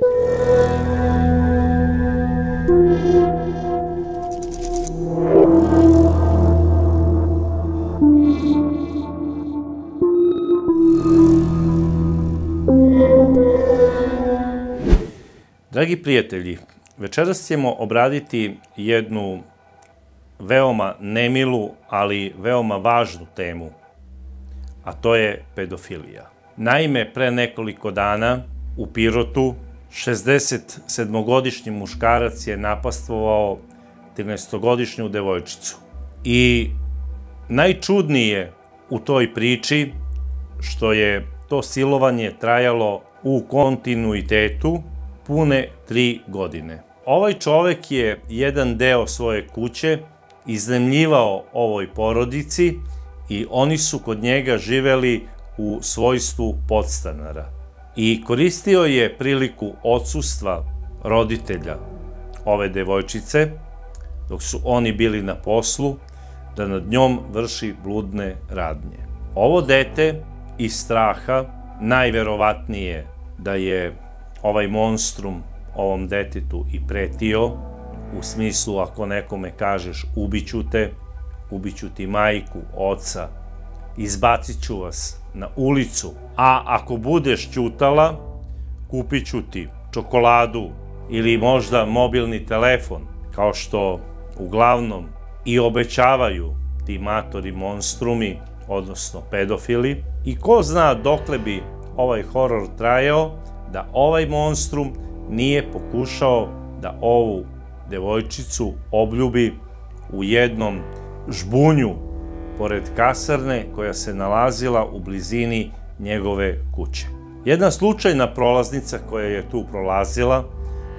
Dragi prijatelji, večeras ćemo obraditi jednu veoma nemilu, ali veoma važnu temu, a to je pedofilija. Naime, pre nekoliko dana u Pirotu 67-godišnji muškarac je napastvovao 13-godišnju devojčicu. I najčudnije u toj priči što je to silovanje trajalo u kontinuitetu pune 3 godine. Ovaj čovek je jedan deo svoje kuće iznajmljivao ovoj porodici i oni su kod njega živeli u svojstvu podstanara. I koristio je priliku odsustva roditelja ove devojčice, dok su oni bili na poslu, da nad njom vrši bludne radnje. Ovo dete iz straha, najverovatnije da je ovaj monstrum ovom detetu i pretio, u smislu ako nekome kažeš ubiću te, ubiću ti majku, oca, izbacit ću vas na ulicu, a ako budeš ćutala, kupit ću ti čokoladu ili možda mobilni telefon, kao što uglavnom i obećavaju ti matori monstrumi, odnosno pedofili. I ko zna dokle bi ovaj horor trajao da ovaj monstrum nije pokušao da ovu devojčicu obljubi u jednom žbunju pored kasarne koja se nalazila u blizini njegove kuće. Jedna slučajna prolaznica koja je tu prolazila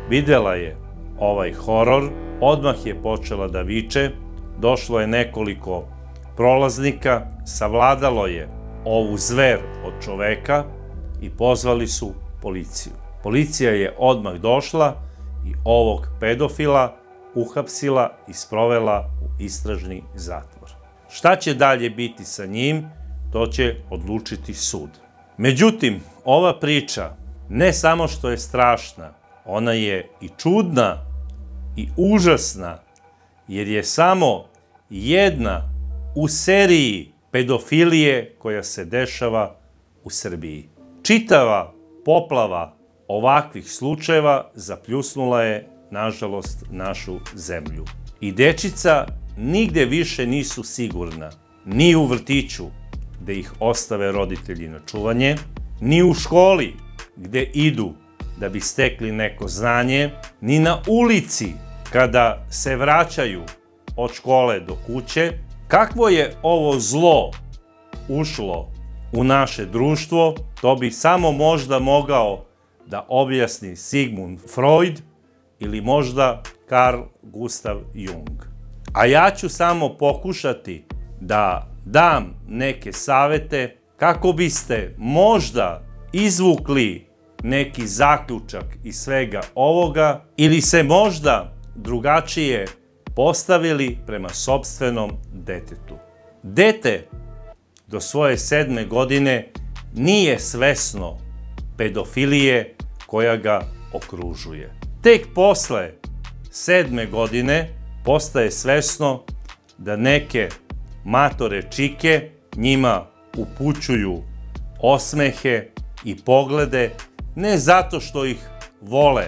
videla je ovaj horor, odmah je počela da viče, došlo je nekoliko prolaznika, savladalo je ovu zver od čoveka i pozvali su policiju. Policija je odmah došla i ovog pedofila uhapsila i sprovela u istražni zatvor. Šta će dalje biti sa njim, to će odlučiti sud. Međutim, ova priča ne samo što je strašna, ona je i čudna i užasna, jer je samo jedna u seriji pedofilije koja se dešava u Srbiji. Čitava poplava ovakvih slučajeva zapljusnula je, nažalost, našu zemlju. I dečica nigde više nisu sigurna, ni u vrtiću, gde ih ostave roditelji na čuvanje, ni u školi, gde idu da bi stekli neko znanje, ni na ulici, kada se vraćaju od škole do kuće. Kakvo je ovo zlo ušlo u naše društvo, to bi samo možda mogao da objasni Sigmund Freud ili možda Carl Gustav Jung. A ja ću samo pokušati da dam neke savete kako biste možda izvukli neki zaključak iz svega ovoga ili se možda drugačije postavili prema sopstvenom detetu. Dete do svoje 7. godine nije svesno pedofilije koja ga okružuje. Tek posle 7. godine postaje svesno da neke matore čike njima upućuju osmehe i poglede, ne zato što ih vole,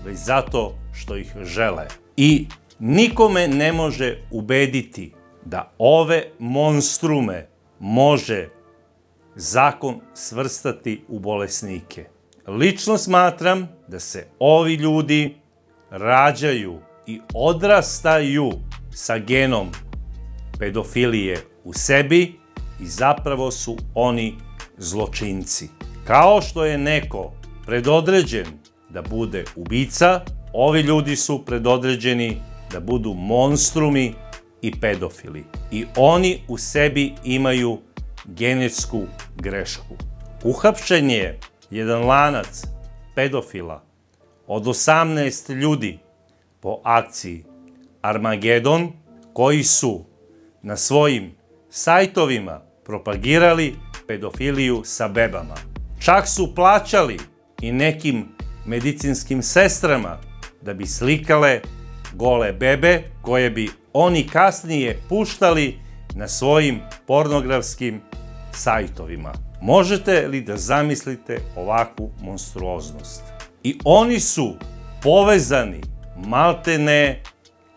već zato što ih žele. I nikome ne može ubediti da ove monstrume može zakon svrstati u bolesnike. Lično smatram da se ovi ljudi rađaju i odrastaju sa genom pedofilije u sebi i zapravo su oni zločinci. Kao što je neko predodređen da bude ubica, ovi ljudi su predodređeni da budu monstrumi i pedofili. I oni u sebi imaju genetsku grešku. Uhapšen je jedan lanac pedofila od 18 ljudi po akciji Armagedon, koji su na svojim sajtovima propagirali pedofiliju sa bebama. Čak su plaćali i nekim medicinskim sestrama da bi slikale gole bebe koje bi oni kasnije puštali na svojim pornografskim sajtovima. Možete li da zamislite ovakvu monstruoznost? I oni su povezani maltene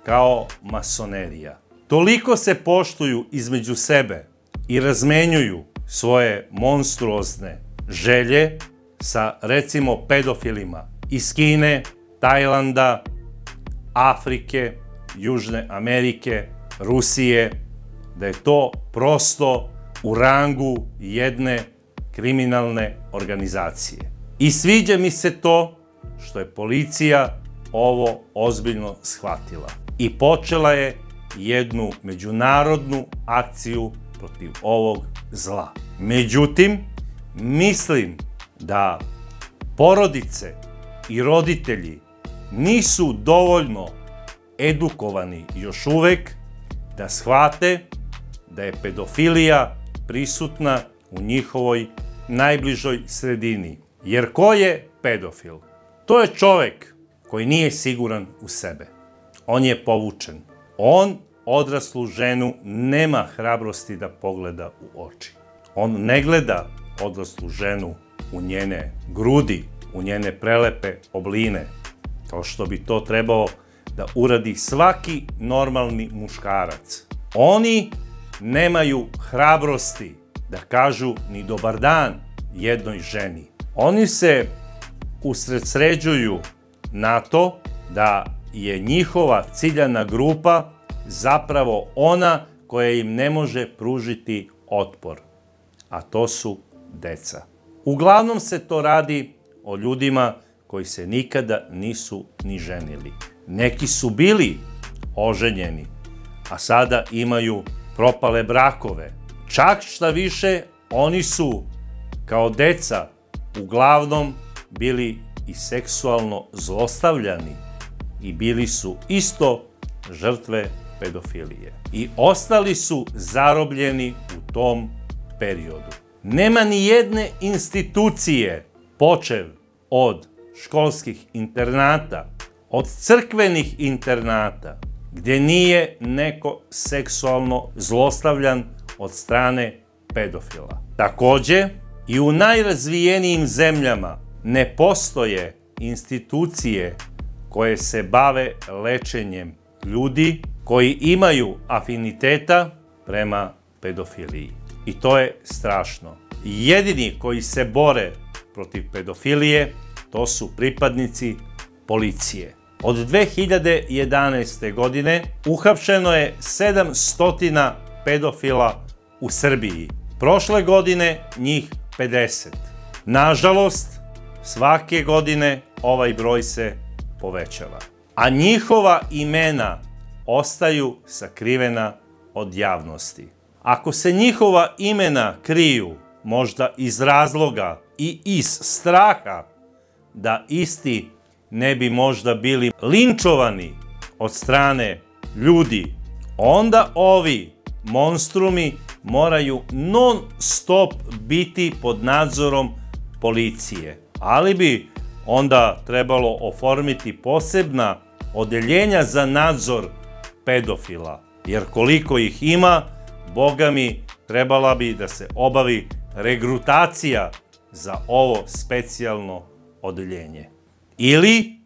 kao masonerija. Toliko se poštuju između sebe i razmenjuju svoje monstruozne želje sa, recimo, pedofilima iz Kine, Tajlanda, Afrike, Južne Amerike, Rusije, da je to prosto u rangu jedne kriminalne organizacije. I sviđa mi se to što je policija ovo ozbiljno shvatila i počela je jednu međunarodnu akciju protiv ovog zla. Međutim, mislim da porodice i roditelji nisu dovoljno edukovani još uvek da shvate da je pedofilija prisutna u njihovoj najbližoj sredini. Jer ko je pedofil? To je čovek koji nije siguran u sebe. On je povučen. On odraslu ženu nema hrabrosti da pogleda u oči. On ne gleda odraslu ženu u njene grudi, u njene prelepe obline, kao što bi to trebao da uradi svaki normalni muškarac. Oni nemaju hrabrosti da kažu ni dobar dan jednoj ženi. Oni se usredsređuju na to da je njihova ciljana grupa zapravo ona koja im ne može pružiti otpor, a to su deca. Uglavnom se to radi o ljudima koji se nikada nisu ni ženili. Neki su bili oženjeni, a sada imaju propale brakove. Čak šta više, oni su kao deca uglavnom bili i seksualno zlostavljani i bili su isto žrtve pedofilije. I ostali su zarobljeni u tom periodu. Nema ni jedne institucije, počev od školskih internata, od crkvenih internata, gdje nije neko seksualno zlostavljan od strane pedofila. Takođe, i u najrazvijenijim zemljama ne postoje institucije koje se bave lečenjem ljudi koji imaju afiniteta prema pedofiliji. I to je strašno. Jedini koji se bore protiv pedofilije, to su pripadnici policije. Od 2011. godine uhapšeno je 700 pedofila u Srbiji. Prošle godine njih 50. Nažalost, svake godine ovaj broj se povećava. A njihova imena ostaju sakrivena od javnosti. Ako se njihova imena kriju možda iz razloga i iz straha da isti ne bi možda bili linčovani od strane ljudi, onda ovi monstrumi moraju non stop biti pod nadzorom policije. Ali bi onda trebalo oformiti posebna odeljenja za nadzor pedofila. Jer koliko ih ima, boga mi, trebala bi da se obavi regrutacija za ovo specijalno odeljenje. Ili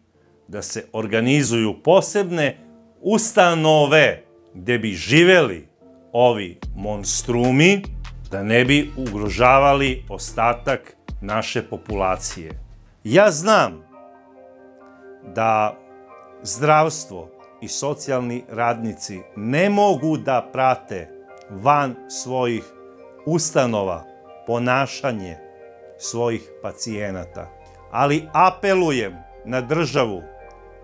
da se organizuju posebne ustanove gde bi živeli ovi monstrumi, da ne bi ugrožavali ostatak naše populacije. Ja znam da zdravstvo i socijalni radnici ne mogu da prate van svojih ustanova ponašanje svojih pacijenata, ali apelujem na državu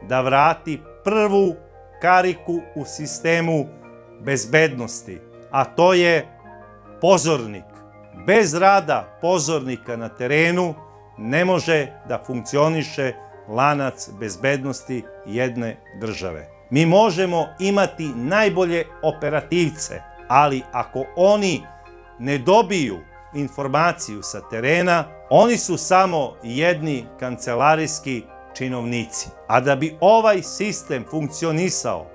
da vrati prvu kariku u sistemu bezbednosti, a to je pozornik. Bez rada pozornika na terenu ne može da funkcioniše lanac bezbednosti jedne države. Mi možemo imati najbolje operativce, ali ako oni ne dobiju informaciju sa terena, oni su samo jedni kancelarijski činovnici. A da bi ovaj sistem funkcionisao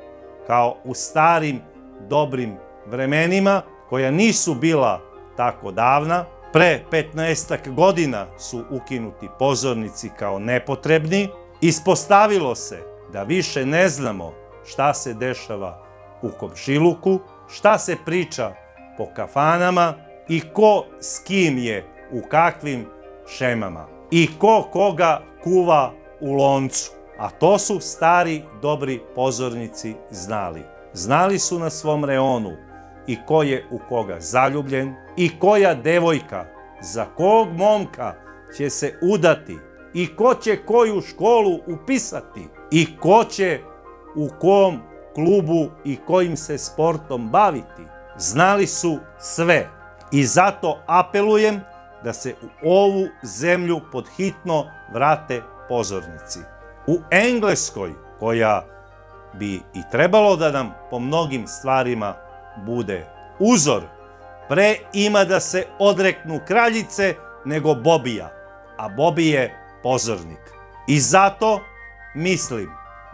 kao u starim dobrim vremenima, koja nisu bila tako davna, pre 15 godina su ukinuti pozornici kao nepotrebni, ispostavilo se da više ne znamo šta se dešava u komšiluku, šta se priča po kafanama i ko s kim je u kakvim šemama i ko koga kuva u loncu. A to su stari dobri pozornici znali. Znali su na svom reonu i ko je u koga zaljubljen i koja devojka za kog momka će se udati i ko će koju školu upisati i ko će u kom klubu i kojim se sportom baviti. Znali su sve i zato apelujem da se u ovu zemlju podhitno vrate pozornici. U Engleskoj, koja bi i trebalo da nam po mnogim stvarima bude uzor, pre ima da se odreknu kraljice nego Bobija, a Bobi je pozornik. I zato mislim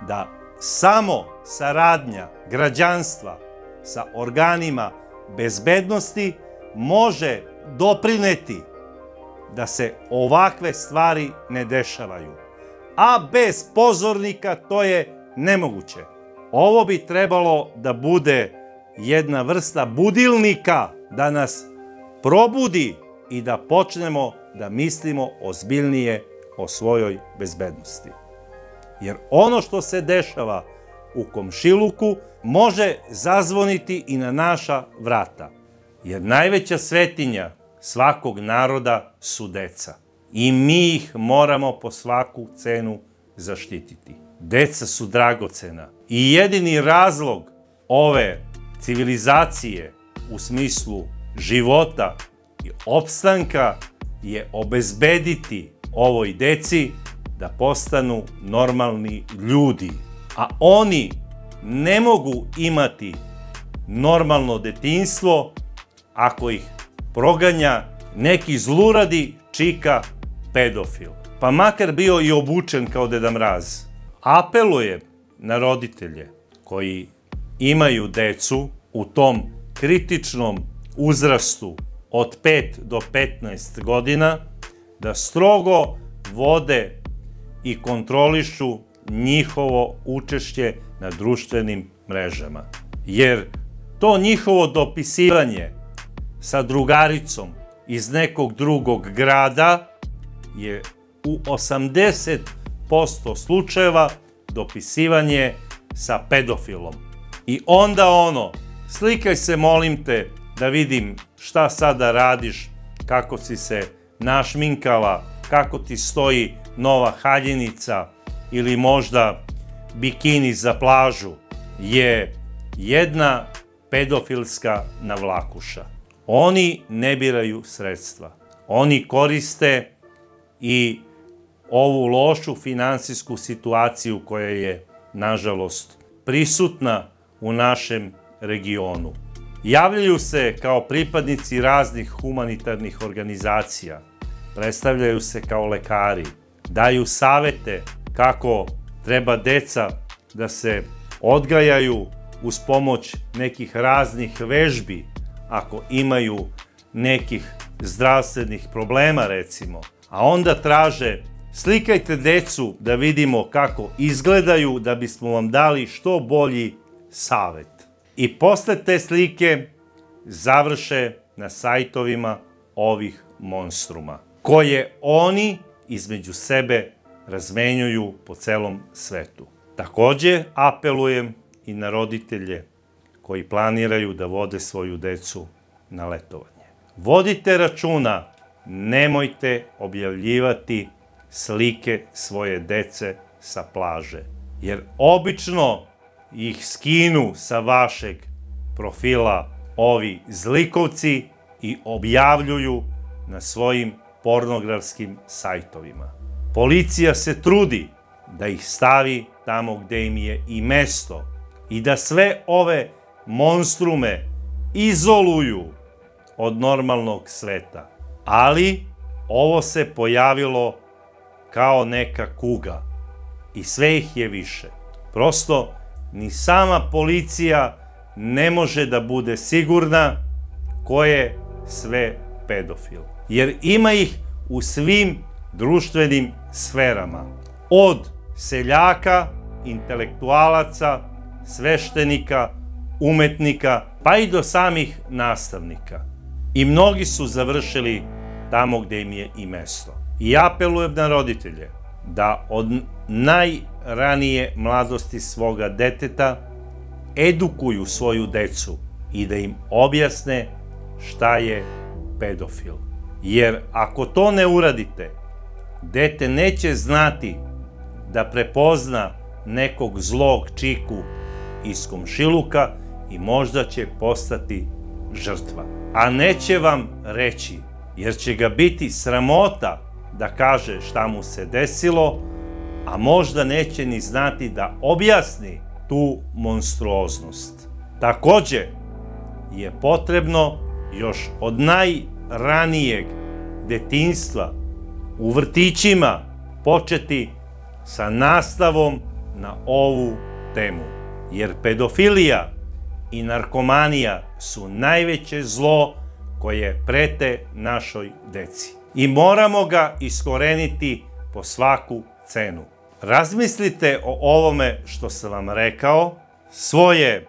da samo saradnja građanstva sa organima bezbednosti može doprineti da se ovakve stvari ne dešavaju. A bez pozornika to je nemoguće. Ovo bi trebalo da bude jedna vrsta budilnika da nas probudi i da počnemo da mislimo ozbiljnije o svojoj bezbednosti. Jer ono što se dešava u komšiluku može zazvoniti i na naša vrata. Jer najveća svetinja svakog naroda su deca. I mi ih moramo po svaku cenu zaštititi. Deca su dragocena. I jedini razlog ove civilizacije u smislu života i opstanka je obezbediti ovoj deci da postanu normalni ljudi. A oni ne mogu imati normalno detinjstvo ako ih proganja neki zluradi čika pedofil. Pa makar bio i obučen kao Deda Mraz. Apelujem na roditelje koji imaju decu u tom kritičnom uzrastu od 5 do 15 godina da strogo vode i kontrolišu njihovo učešće na društvenim mrežama. Jer to njihovo dopisivanje sa drugaricom iz nekog drugog grada je u 80% slučajeva dopisivanje sa pedofilom. I onda slikaj se molim te da vidim šta sada radiš, kako si se našminkala, kako ti stoji nova haljenica ili možda bikini za plažu, je jedna pedofilska navlakuša. Oni ne biraju sredstva. Oni koriste i ovu lošu finansijsku situaciju koja je, nažalost, prisutna u našem regionu. Javljaju se kao pripadnici raznih humanitarnih organizacija, predstavljaju se kao lekari, daju savete kako treba deca da se odgajaju uz pomoć nekih raznih vežbi ako imaju nekih zdravstvenih problema, recimo. A onda traže, slikajte decu da vidimo kako izgledaju da bismo vam dali što bolji savet. I posle te slike završe na sajtovima ovih monstruma, koje oni između sebe razmenjuju po celom svetu. Takođe, apelujem i na roditelje koji planiraju da vode svoju decu na letovanje. Vodite računa, nemojte objavljivati slike svoje dece sa plaže, jer obično ih skinu sa vašeg profila ovi zlikovci i objavljuju na svojim pornografskim sajtovima. Policija se trudi da ih stavi tamo gde im je i mesto i da sve ove monstrume izoluju od normalnog sveta. Ali ovo se pojavilo kao neka kuga. i sve ih je više. Prosto, ni sama policija ne može da bude sigurna ko je sve pedofil. Jer ima ih u svim društvenim sferama. Od seljaka, intelektualaca, sveštenika, umetnika, pa i do samih nastavnika. I mnogi su završili tamo gde im je i mesto. I apelujem na roditelje da od najranije mladosti svoga deteta edukuju svoju decu i da im objasne šta je pedofil. Jer ako to ne uradite, dete neće znati da prepozna nekog zlog čiku iz komšiluka i možda će postati žrtva. A neće vam reći, jer će ga biti sramota da kaže šta mu se desilo, a možda neće ni znati da objasni tu monstruoznost. Takođe je potrebno još od najranijeg detinjstva u vrtićima početi sa nastavom na ovu temu. Jer pedofilija i narkomanija su najveće zlo koje prete našoj deci. I moramo ga iskoreniti po svaku cenu. Razmislite o ovome što sam vam rekao, svoje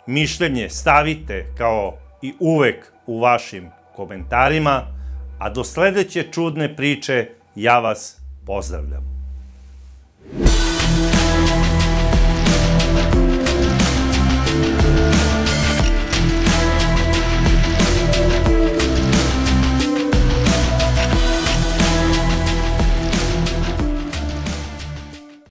mišljenje stavite kao i uvek u vašim komentarima, a do sledeće čudne priče ja vas pozdravljam.